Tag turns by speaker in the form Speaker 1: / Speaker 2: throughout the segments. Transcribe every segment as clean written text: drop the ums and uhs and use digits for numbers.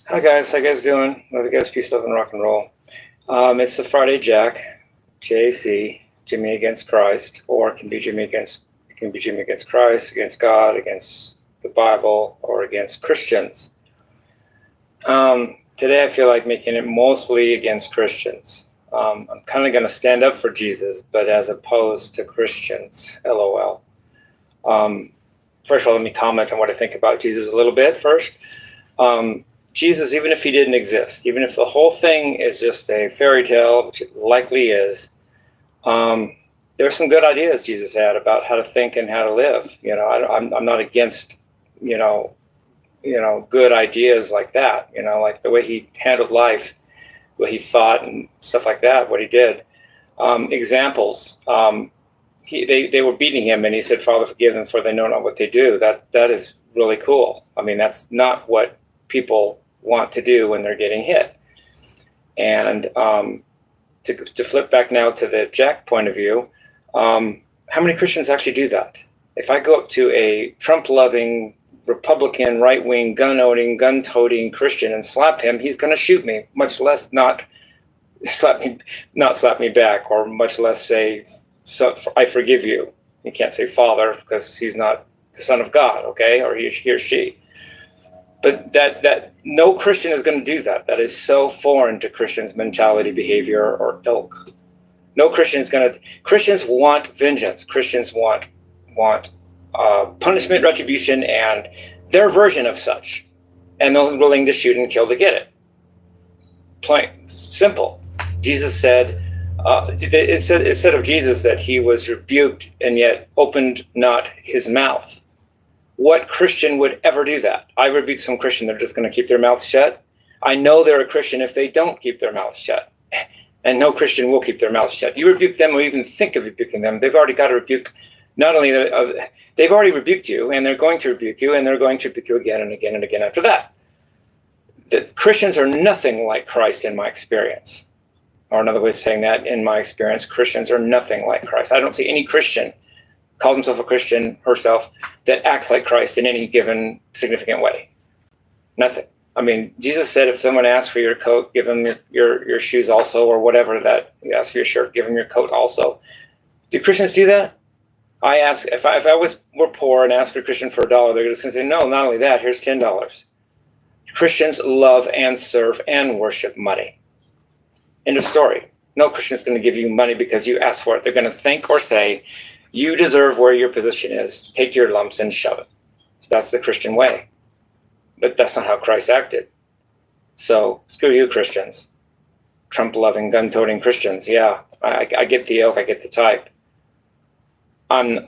Speaker 1: Hi guys, how you guys doing? Love you guys, peace, love, and rock and roll. It's the Friday Jac, JAC, Jimmy against Christ, or it can be Jimmy against Christ, against God, against the Bible, or against Christians. Today I feel like making it mostly against Christians. I'm kind of going to stand up for Jesus, but as opposed to Christians. LOL. First of all, let me comment on what I think about Jesus a little bit first. Jesus, even if he didn't exist, even if the whole thing is just a fairy tale, which it likely is, there are some good ideas Jesus had about how to think and how to live. I'm not against, good ideas like that. Like the way he handled life, what he thought, and stuff like that. What he did. Examples. They were beating him, and he said, "Father, forgive them, for they know not what they do." That is really cool. I mean, that's not what people want to do when they're getting hit. And to flip back now to the Jack point of view, how many Christians actually do that? If I go up to a Trump-loving, Republican, right-wing, gun-owning, gun-toting Christian and slap him, he's going to shoot me, much less not slap me back, or much less say, "I forgive you." You can't say Father because he's not the Son of God, okay, or he or she. But that no Christian is going to do that. That is so foreign to Christians' mentality, behavior, or ilk. No Christian is going to. Christians want vengeance. Christians want punishment, retribution, and their version of such, and they're willing to shoot and kill to get it. Plain simple. Jesus said, it said of Jesus that he was rebuked and yet opened not his mouth. What Christian would ever do that? I rebuke some Christian, they're just going to keep their mouth shut. I know they're a Christian if they don't keep their mouth shut. And no Christian will keep their mouth shut. You rebuke them or even think of rebuking them, they've already got to rebuke. Not only they've already rebuked you, and they're going to rebuke you, and they're going to rebuke you again and again and again after that. The Christians are nothing like Christ in my experience. Or another way of saying that, in my experience, Christians are nothing like Christ. I don't see any Christian calls himself a Christian, herself, that acts like Christ in any given significant way. Nothing. I mean, Jesus said if someone asks for your coat, give them your shoes also, or whatever that you ask for your shirt, give them your coat also. Do Christians do that? I ask, if I were poor and asked a Christian for $1, they're just going to say, no, not only that, here's $10. Christians love and serve and worship money. End of story. No Christian is going to give you money because you asked for it. They're going to think or say, you deserve where your position is. Take your lumps and shove it. That's the Christian way. But that's not how Christ acted. So screw you, Christians. Trump-loving, gun-toting Christians. Yeah, I get the ilk. I get the type. On the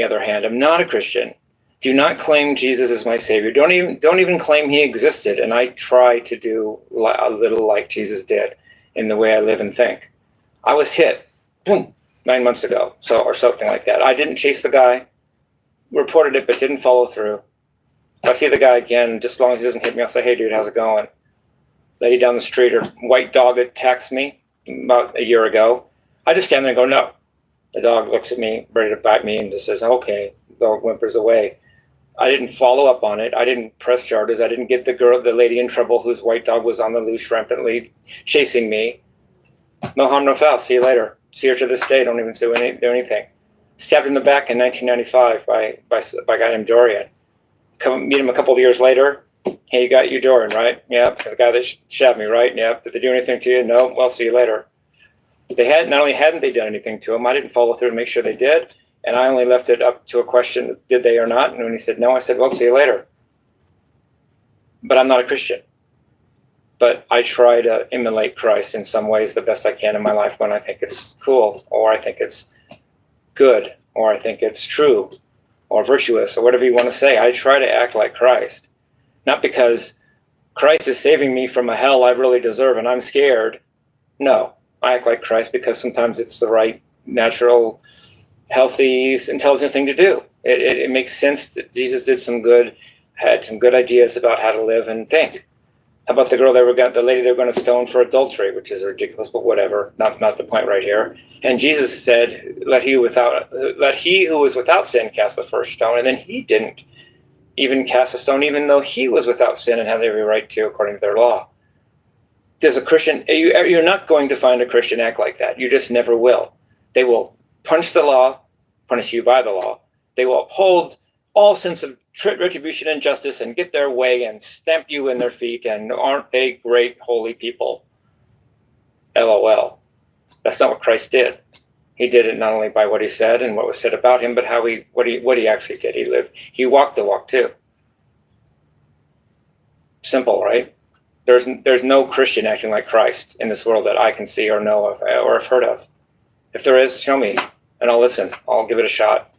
Speaker 1: other hand, I'm not a Christian. Do not claim Jesus as my Savior. Don't even claim he existed. And I try to do a little like Jesus did in the way I live and think. I was hit. Boom. 9 months ago, or something like that. I didn't chase the guy, reported it, but didn't follow through. If I see the guy again, just as long as he doesn't hit me, I'll say, "Hey, dude, how's it going?" Lady down the street, or white dog attacked me about a year ago. I just stand there and go, "No." The dog looks at me, ready to bite me, and just says, "Okay." The dog whimpers away. I didn't follow up on it. I didn't press charges. I didn't get the lady in trouble whose white dog was on the loose, rampantly chasing me. No harm, no foul. See you later. See her to this day. Don't even do anything. Stabbed in the back in 1995 by a guy named Dorian. Come meet him a couple of years later. "Hey, you got you Dorian, right?" "Yep." "The guy that stabbed me, right?" "Yep." "Did they do anything to you?" "No." "Well, see you later." Not only hadn't they done anything to him, I didn't follow through to make sure they did, and I only left it up to a question: did they or not? And when he said no, I said, "Well, see you later." But I'm not a Christian. But I try to emulate Christ in some ways the best I can in my life when I think it's cool, or I think it's good, or I think it's true, or virtuous, or whatever you want to say. I try to act like Christ. Not because Christ is saving me from a hell I really deserve and I'm scared. No, I act like Christ because sometimes it's the right, natural, healthy, intelligent thing to do. It makes sense that Jesus had some good ideas about how to live and think. How about the lady they were going to stone for adultery, which is ridiculous, but whatever. Not the point right here. And Jesus said, "Let he who was without sin cast the first stone," and then he didn't. even cast a stone, even though he was without sin and had every right to, according to their law. There's a Christian, you're not going to find a Christian act like that. You just never will. They will punch the law, punish you by the law. They will uphold all sense of retribution and justice and get their way and stamp you in their feet. And aren't they great holy people? LOL. That's not what Christ did. He did it not only by what he said and what was said about him, but what he actually did. He lived. He walked the walk too. Simple, right? There's no Christian acting like Christ in this world that I can see or know of or have heard of. If there is, show me, and I'll listen. I'll give it a shot.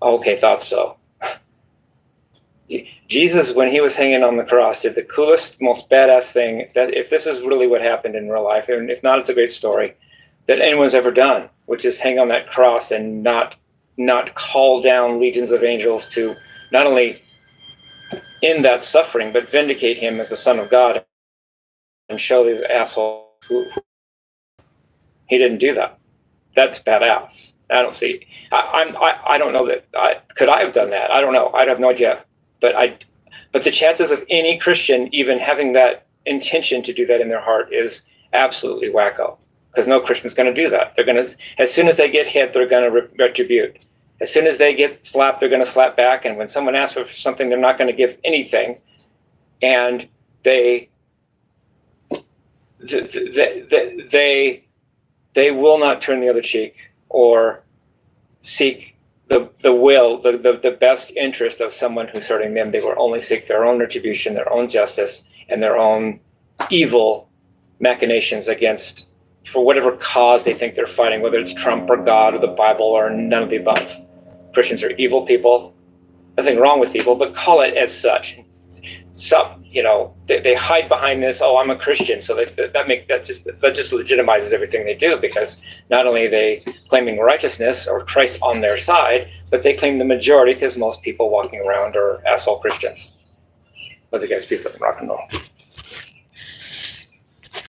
Speaker 1: Okay, thought so. Jesus, when he was hanging on the cross, did the coolest, most badass thing. If this is really what happened in real life, and if not, it's a great story that anyone's ever done, which is hang on that cross and not call down legions of angels to not only end that suffering, but vindicate him as the Son of God and show these assholes who he didn't do that. That's badass. I don't see. I don't know that. Could I have done that? I don't know. I have no idea. But the chances of any Christian even having that intention to do that in their heart is absolutely wacko. Because no Christian's going to do that. They're going to, as soon as they get hit, they're going to retribute. As soon as they get slapped, they're going to slap back. And when someone asks for something, they're not going to give anything. And they will not turn the other cheek or seek the best interest of someone who's hurting them. They will only seek their own retribution, their own justice, and their own evil machinations against, for whatever cause they think they're fighting, whether it's Trump or God or the Bible or none of the above. Christians are evil people. Nothing wrong with evil, but call it as such. Stop, they hide behind this, oh, I'm a Christian, so that just legitimizes everything they do, because not only are they claiming righteousness or Christ on their side, but they claim the majority because most people walking around are asshole Christians. Love you guys. Peace, love, and rock and roll.